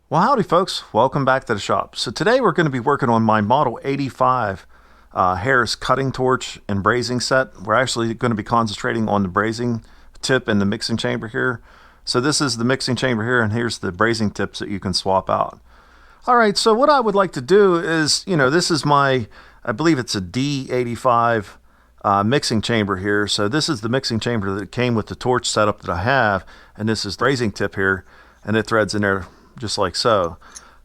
Well, howdy folks, welcome back to the shop. So today we're going to be working on my Model 85 Harris cutting torch and brazing set. We're actually going to be concentrating on the brazing tip and the mixing chamber here. So this is the mixing chamber here, and here's the brazing tips that you can swap out. All right, so what I would like to do is, this is my, I believe it's a D-85 mixing chamber here. So this is the mixing chamber that came with the torch setup that I have, and this is the brazing tip here, and it threads in there just like so.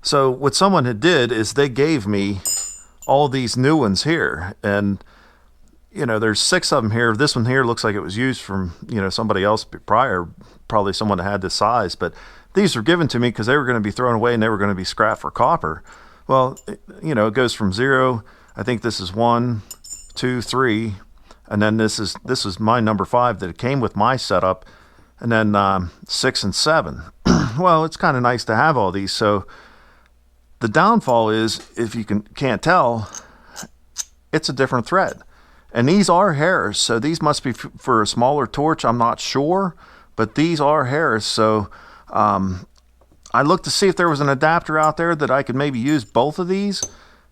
So what someone had did is they gave me all these new ones here, and there's 6 of them here. This one here looks like it was used from somebody else prior, probably someone that had this size, but these were given to me because they were going to be thrown away and they were going to be scrap for copper. Well, it goes from 0, I think this is 1, 2, 3, and then this is my number 5 that it came with my setup, and then 6 and 7. Well, it's kind of nice to have all these. So the downfall is, if you can't tell, it's a different thread. And these are Harris, so these must be for a smaller torch. I'm not sure, but these are Harris. So I looked to see if there was an adapter out there that I could maybe use both of these,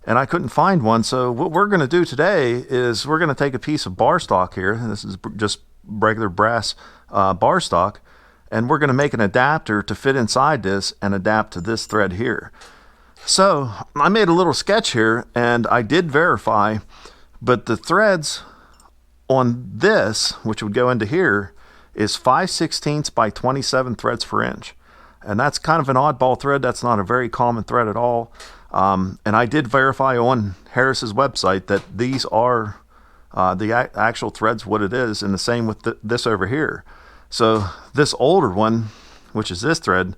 and I couldn't find one. So what we're going to do today is we're going to take a piece of bar stock here. This is just regular brass bar stock. And we're going to make an adapter to fit inside this and adapt to this thread here. So I made a little sketch here, and I did verify, but the threads on this, which would go into here, is 5/16 by 27 threads per inch. And that's kind of an oddball thread. That's not a very common thread at all. And I did verify on Harris's website that these are the actual threads, what it is, and the same with this over here. So this older one, which is this thread,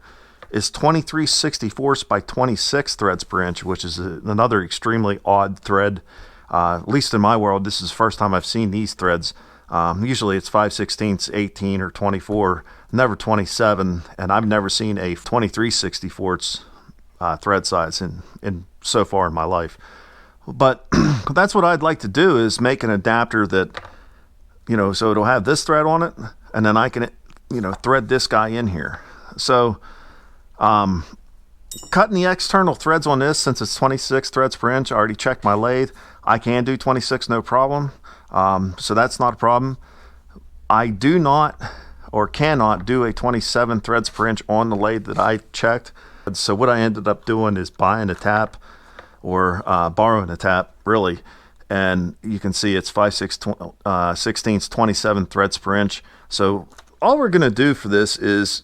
is 23/64 by 26 threads per inch, which is another extremely odd thread. At least in my world, this is the first time I've seen these threads. Usually it's 5/16, 18, or 24, never 27, and I've never seen a 23/64 thread size in so far in my life. But that's what I'd like to do, is make an adapter that, so it'll have this thread on it, and then I can, thread this guy in here. So cutting the external threads on this, since it's 26 threads per inch, I already checked my lathe. I can do 26, no problem. So that's not a problem. I do not or cannot do a 27 threads per inch on the lathe that I checked. So what I ended up doing is buying a tap, or borrowing a tap, really. And you can see it's 5/16 27 threads per inch. So all we're going to do for this is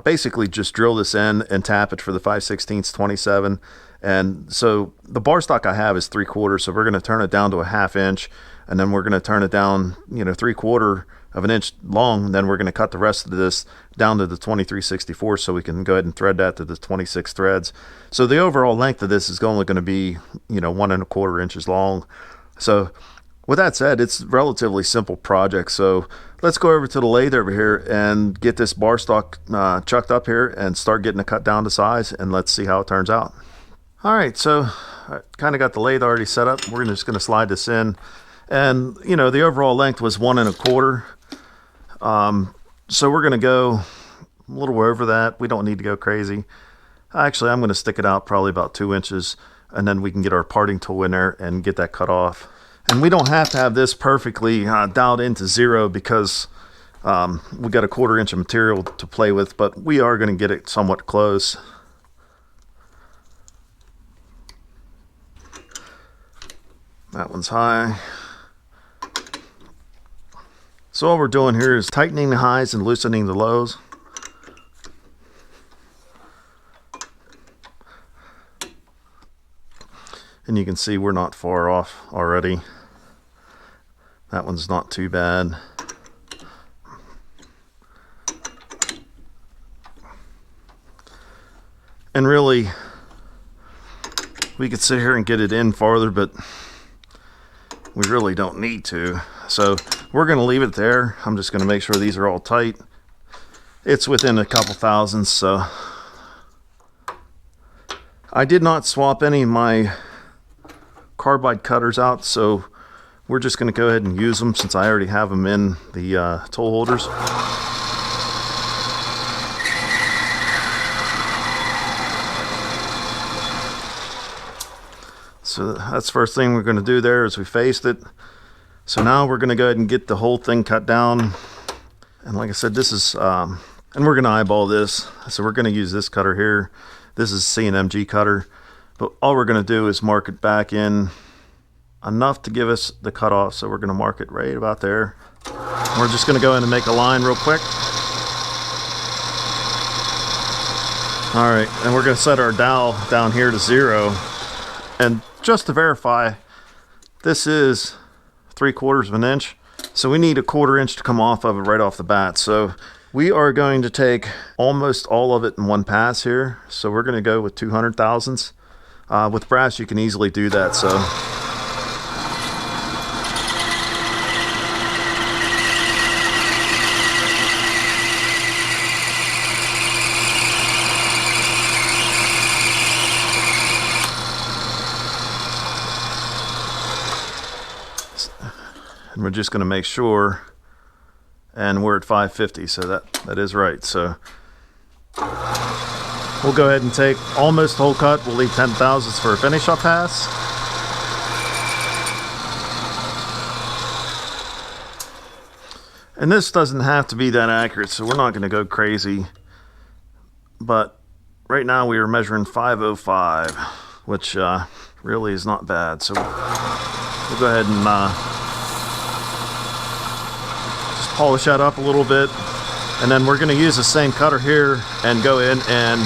basically just drill this in and tap it for the 5/16 27. And so the bar stock I have is 3/4, so we're going to turn it down to a 1/2 inch, and then we're going to turn it down 3/4 of an inch long, and then we're going to cut the rest of this down to the 23/64, so we can go ahead and thread that to the 26 threads. So the overall length of this is only going to be 1¼ inches long. So with that said, it's a relatively simple project. So let's go over to the lathe over here and get this bar stock chucked up here and start getting it cut down to size, and let's see how it turns out. All right, so I kind of got the lathe already set up. We're just going to slide this in, and the overall length was 1¼ so we're going to go a little over that. We don't need to go crazy. Actually, I'm going to stick it out probably about 2 inches, and then we can get our parting tool in there and get that cut off. And we don't have to have this perfectly dialed into 0, because we got a 1/4 inch of material to play with, but we are going to get it somewhat close. That one's high. So all we're doing here is tightening the highs and loosening the lows. And you can see we're not far off already. That one's not too bad. And really, we could sit here and get it in farther, but we really don't need to. So we're going to leave it there. I'm just going to make sure these are all tight. It's within a couple thousandths, so I did not swap any of my carbide cutters out, so we're just going to go ahead and use them since I already have them in the tool holders. So that's the first thing we're going to do there is we faced it. So now we're going to go ahead and get the whole thing cut down. And like I said, this is, and we're going to eyeball this. So we're going to use this cutter here. This is C&MG cutter. But all we're going to do is mark it back in enough to give us the cutoff. So we're going to mark it right about there. We're just going to go in and make a line real quick. All right, and we're going to set our dowel down here to 0. And just to verify, this is 3/4 of an inch. So we need a 1/4 inch to come off of it right off the bat. So we are going to take almost all of it in one pass here. So we're going to go with 200 thousandths. With brass, you can easily do that. So. And we're just going to make sure, and we're at 550, so that is right. So we'll go ahead and take almost the whole cut. We'll leave 10 thousandths for a finish up pass. And this doesn't have to be that accurate, so we're not going to go crazy. But right now we are measuring 505, which really is not bad. So we'll go ahead and polish that up a little bit, and then we're going to use the same cutter here and go in and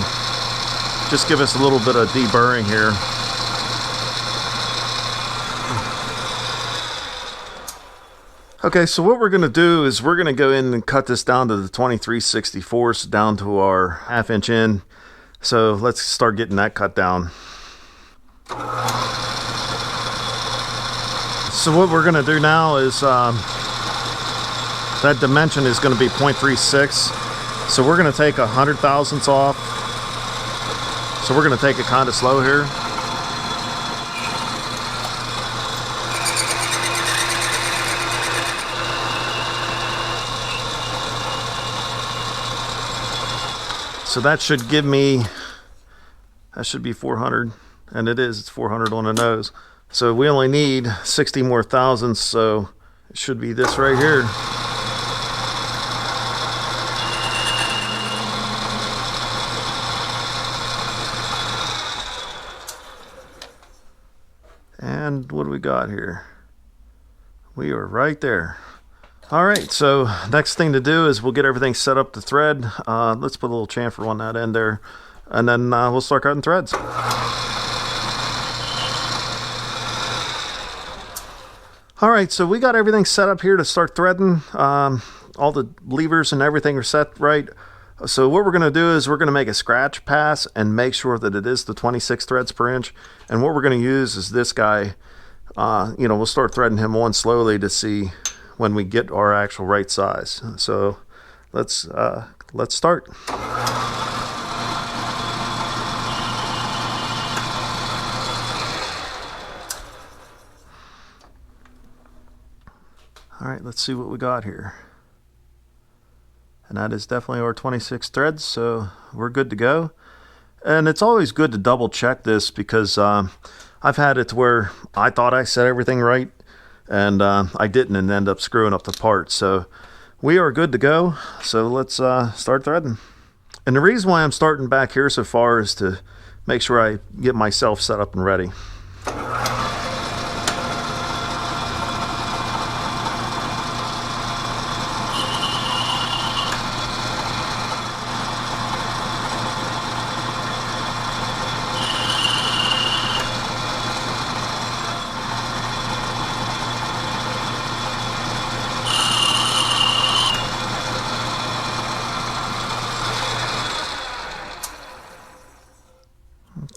just give us a little bit of deburring here. Okay, so what we're going to do is we're going to go in and cut this down to the 23/64 down to our 1/2 inch in. So let's start getting that cut down. So what we're going to do now is that dimension is going to be 0.36. So we're going to take 100 thousandths off. So we're going to take it kind of slow here. So that should give me, that should be 400, and it is, it's 400 on the nose. So we only need 60 more thousandths, so it should be this right here. And what do we got here? We are right there. All right, so next thing to do is we'll get everything set up to thread. Let's put a little chamfer on that end there, and then we'll start cutting threads. All right, so we got everything set up here to start threading. All the levers and everything are set right. So what we're going to do is we're going to make a scratch pass and make sure that it is the 26 threads per inch. And what we're going to use is this guy. We'll start threading him on slowly to see when we get our actual right size. So let's start. All right, let's see what we got here. And that is definitely our 26 threads, so we're good to go. And it's always good to double check this because I've had it to where I thought I set everything right, and I didn't, and end up screwing up the part. So we are good to go. So let's start threading. And the reason why I'm starting back here so far is to make sure I get myself set up and ready.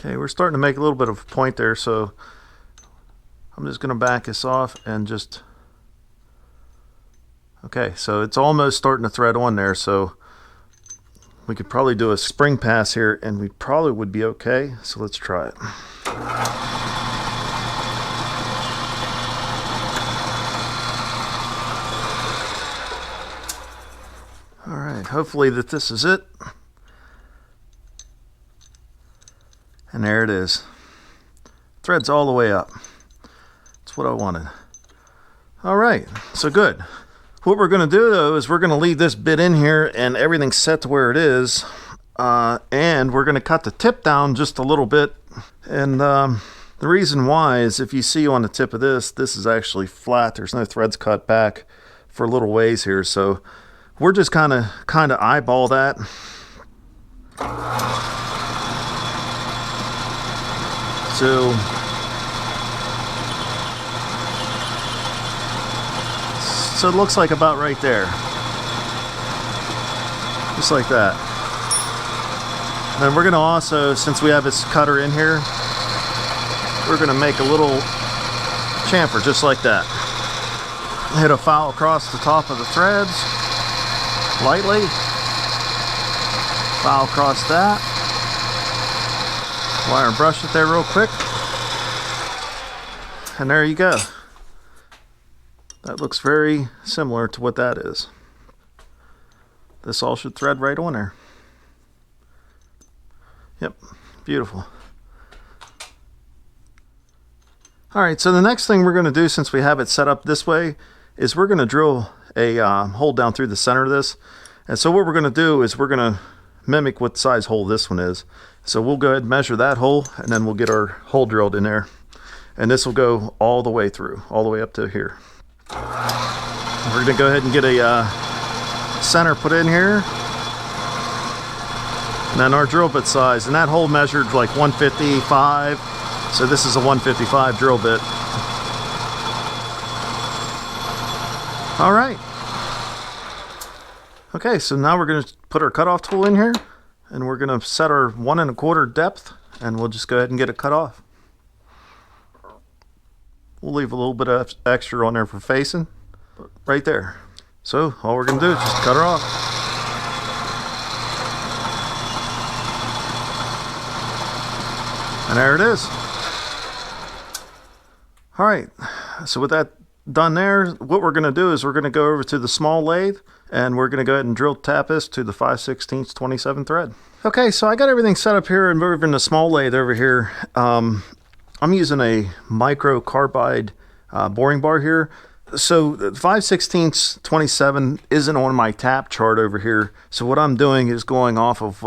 Okay, we're starting to make a little bit of a point there, so I'm just going to back this off and just... Okay, so it's almost starting to thread on there, so we could probably do a spring pass here and we probably would be okay. So let's try it. All right, hopefully that this is it. And there it is. Threads all the way up. That's what I wanted. All right, so good. What we're going to do though is we're going to leave this bit in here and everything's set to where it is. And we're going to cut the tip down just a little bit. And the reason why is if you see on the tip of this is actually flat. There's no threads cut back for a little ways here. So we're just kind of eyeball that. So it looks like about right there. Just like that. And we're going to also, since we have this cutter in here, we're going to make a little chamfer just like that. Hit a file across the top of the threads, lightly. File across that. Wire and brush it there real quick. And there you go. That looks very similar to what that is. This all should thread right on there. Yep, beautiful. All right, so the next thing we're going to do, since we have it set up this way, is we're going to drill a hole down through the center of this. And so what we're going to do is we're going to mimic what size hole this one is. So we'll go ahead and measure that hole, and then we'll get our hole drilled in there. And this will go all the way through, all the way up to here. We're going to go ahead and get a center put in here. And then our drill bit size, and that hole measured like 155. So this is a 155 drill bit. All right. Okay, so now we're going to put our cutoff tool in here, and we're going to set our 1 1/4 depth, and we'll just go ahead and get it cut off. We'll leave a little bit of extra on there for facing, but right there. So all we're going to do is just cut her off. And there it is. All right, so with that done there, what we're going to do is we're going to go over to the small lathe, and we're going to go ahead and drill tap this to the 5/16 27 thread. Okay, so I got everything set up here and moving the small lathe over here. I'm using a micro carbide boring bar here. So 5/16 27 isn't on my tap chart over here. So what I'm doing is going off of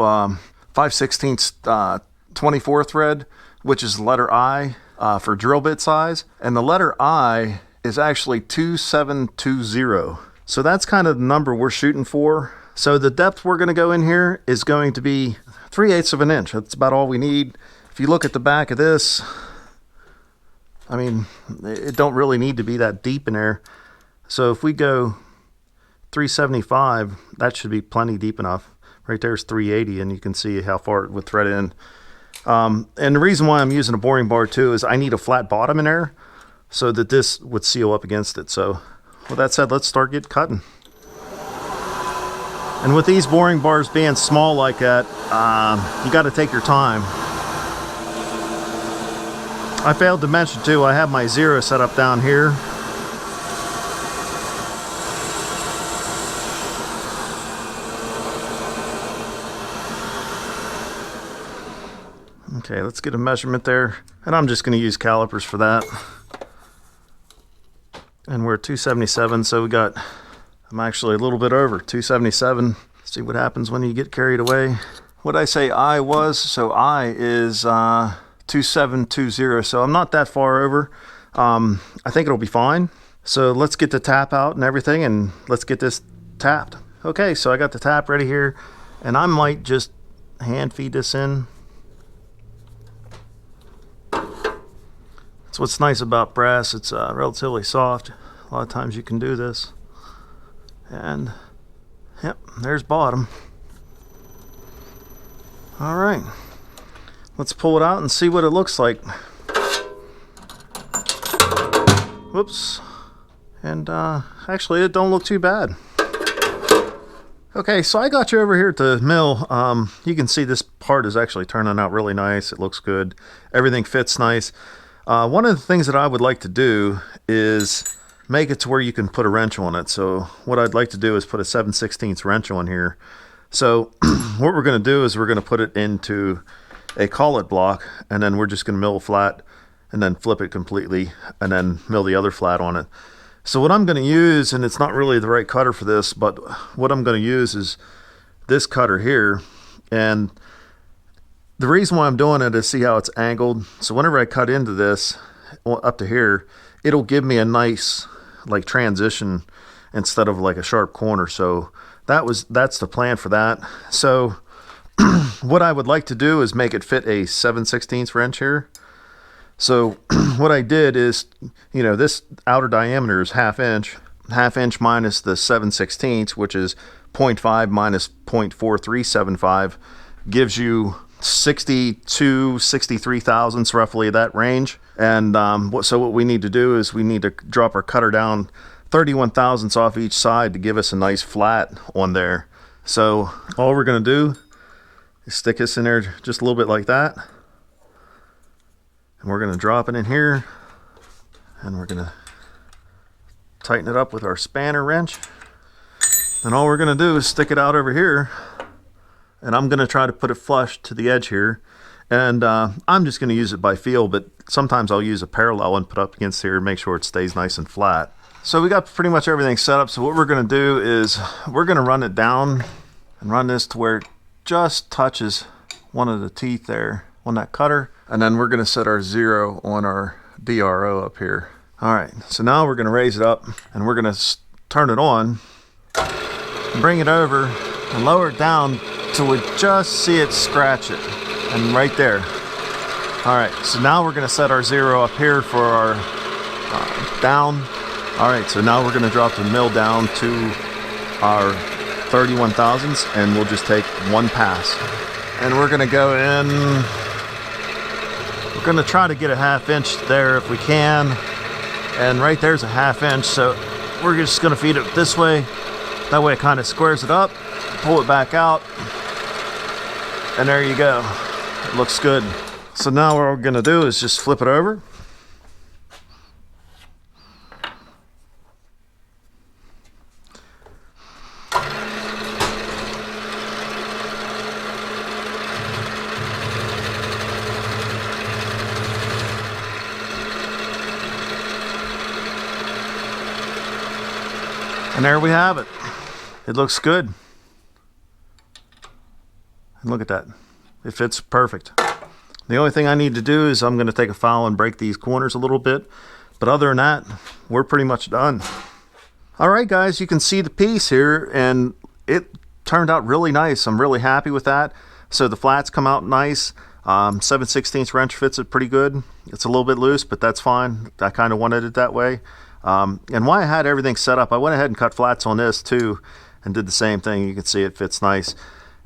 5/16 24 thread, which is the letter I for drill bit size. And the letter I is actually 2720. So that's kind of the number we're shooting for. So the depth we're going to go in here is going to be 3/8 of an inch. That's about all we need. If you look at the back of this, I mean, it don't really need to be that deep in there. So if we go 375, that should be plenty deep enough. Right there's 380, and you can see how far it would thread in. And the reason why I'm using a boring bar too is I need a flat bottom in there so that this would seal up against it. So with that said, let's start getting cutting. And with these boring bars being small like that, you got to take your time. I failed to mention too, I have my 0 set up down here. Okay, let's get a measurement there. And I'm just going to use calipers for that. And we're at 277, so we got, I'm actually a little bit over 277. See what happens when you get carried away. What I say I was, so I is 2720, so I'm not that far over. I think it'll be fine. So let's get the tap out and everything, and let's get this tapped. Okay, so I got the tap ready here, and I might just hand feed this in. That's what's nice about brass. It's relatively soft. A lot of times you can do this. And yep, there's bottom. All right, let's pull it out and see what it looks like. Whoops. And actually it don't look too bad. Okay, so I got you over here at the mill. You can see this part is actually turning out really nice. It looks good. Everything fits nice. One of the things that I would like to do is make it to where you can put a wrench on it. So what I'd like to do is put a 7/16 wrench on here. So what we're going to do is we're going to put it into a collet block, and then we're just going to mill flat and then flip it completely and then mill the other flat on it. So what I'm going to use, and it's not really the right cutter for this, but what I'm going to use is this cutter here. And the reason why I'm doing it is see how it's angled. So whenever I cut into this up to here, it'll give me a nice like transition instead of like a sharp corner. So that's the plan for that. So what I would like to do is make it fit a 7/16 wrench here. So what I did is, you know, this outer diameter is half inch minus the 7/16, which is 0.5 minus 0.4375, gives you 63 thousandths, roughly that range. And so what we need to do is we need to drop our cutter down 31 thousandths off each side to give us a nice flat on there. So all we're going to do is stick this in there just a little bit like that. And we're going to drop it in here, and we're going to tighten it up with our spanner wrench. And all we're going to do is stick it out over here, and I'm going to try to put it flush to the edge here. And I'm just going to use it by feel, but sometimes I'll use a parallel and put up against here and make sure it stays nice and flat. So we got pretty much everything set up. So what we're going to do is we're going to run it down and run this to where it just touches one of the teeth there on that cutter. And then we're going to set our 0 on our DRO up here. All right, so now we're going to raise it up, and we're going to turn it on, bring it over, and lower it down till we just see it scratch it. And right there. All right, so now we're going to set our 0 up here for our down. All right, so now we're going to drop the mill down to our 31 thousandths, and we'll just take one pass. And we're going to go in. We're going to try to get a ½ inch there if we can. And right there's a ½ inch, so we're just going to feed it this way. That way it kind of squares it up. Pull it back out. And there you go. It looks good. So now what we're going to do is just flip it over. And there we have it. It looks good. And look at that. It fits perfect. The only thing I need to do is I'm going to take a file and break these corners a little bit. But other than that, we're pretty much done. All right, guys, you can see the piece here, and it turned out really nice. I'm really happy with that. So the flats come out nice. 7/16 wrench fits it pretty good. It's a little bit loose, but that's fine. I kind of wanted it that way. And while I had everything set up, I went ahead and cut flats on this too and did the same thing. You can see it fits nice.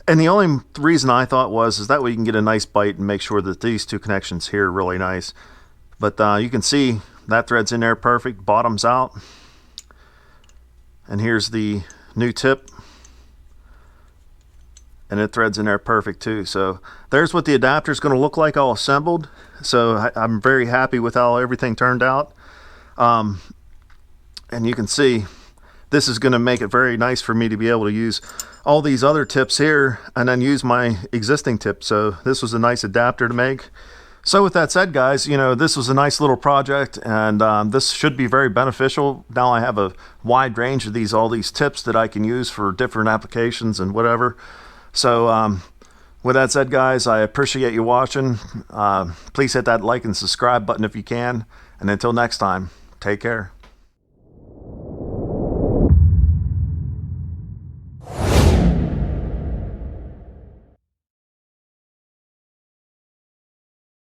And the only reason I thought is that way you can get a nice bite and make sure that these two connections here are really nice. But you can see that thread's in there perfect, bottoms out. And here's the new tip. And it threads in there perfect too. So there's what the adapter is going to look like all assembled. So I'm very happy with how everything turned out. And you can see this is going to make it very nice for me to be able to use all these other tips here and then use my existing tip. So this was a nice adapter to make. So with that said, guys, you know, this was a nice little project, and this should be very beneficial. Now I have a wide range of all these tips that I can use for different applications and whatever. So with that said, guys, I appreciate you watching. Please hit that like and subscribe button if you can. And until next time, take care.